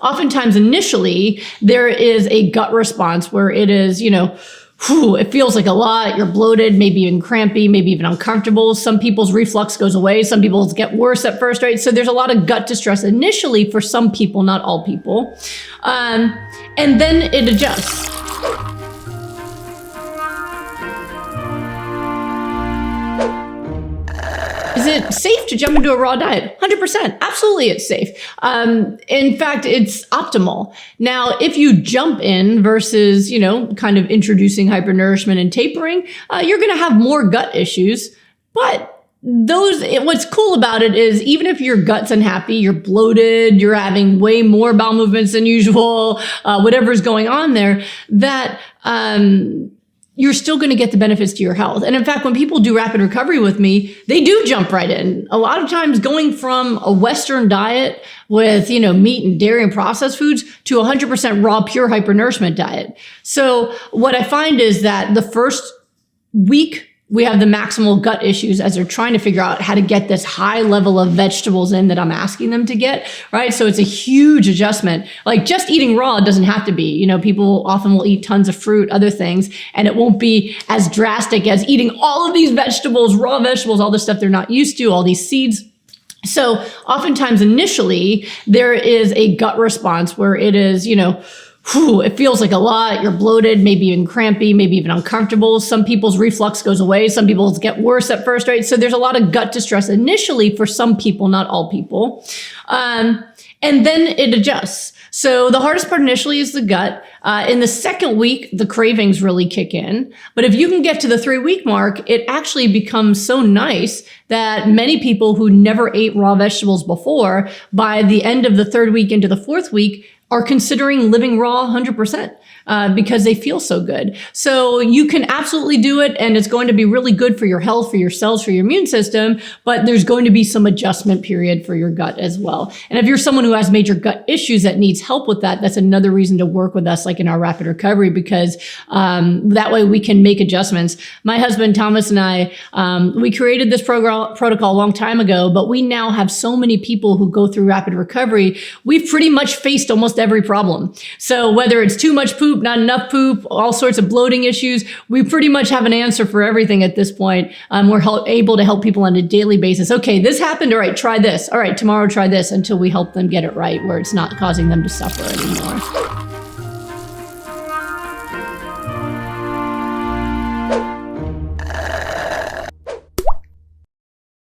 Oftentimes, initially, there is a gut response where it is, it feels like a lot, you're bloated, maybe even crampy, maybe even uncomfortable. Some people's reflux goes away. Some people's get worse at first, right? So there's a lot of gut distress initially for some people, not all people. And then it adjusts. Is it safe to jump into a raw diet? 100%. Absolutely, it's safe. In fact, it's optimal. Now, if you jump in versus, kind of introducing hypernourishment and tapering, you're going to have more gut issues. But what's cool about it is even if your gut's unhappy, you're bloated, you're having way more bowel movements than usual, whatever's going on there, that you're still going to get the benefits to your health. And in fact, when people do rapid recovery with me, they do jump right in. A lot of times going from a Western diet with, meat and dairy and processed foods to 100% raw, pure hypernourishment diet. So what I find is that the first week, we have the maximal gut issues as they're trying to figure out how to get this high level of vegetables in that I'm asking them to get, right? So it's a huge adjustment. Like just eating raw doesn't have to be, people often will eat tons of fruit, other things, and it won't be as drastic as eating all of these vegetables, raw vegetables, all the stuff they're not used to, all these seeds. So oftentimes initially there is a gut response where it is, it feels like a lot, you're bloated, maybe even crampy, maybe even uncomfortable. Some people's reflux goes away. Some people's get worse at first, right? So there's a lot of gut distress initially for some people, not all people. And then it adjusts. So the hardest part initially is the gut. In the second week, the cravings really kick in. But if you can get to the 3-week mark, it actually becomes so nice that many people who never ate raw vegetables before, by the end of the 3rd week into the 4th week, are considering living raw 100% because they feel so good. So you can absolutely do it, and it's going to be really good for your health, for your cells, for your immune system, but there's going to be some adjustment period for your gut as well. And if you're someone who has major gut issues that needs help with that, that's another reason to work with us, like in our rapid recovery, because that way we can make adjustments. My husband, Thomas, and I, we created this protocol a long time ago, but we now have so many people who go through rapid recovery. We've pretty much faced almost every problem. So whether it's too much poop, not enough poop, all sorts of bloating issues, we pretty much have an answer for everything at this point. We're able to help people on a daily basis. Okay, this happened. All right, try this. All right, tomorrow try this, until we help them get it right where it's not causing them to suffer anymore.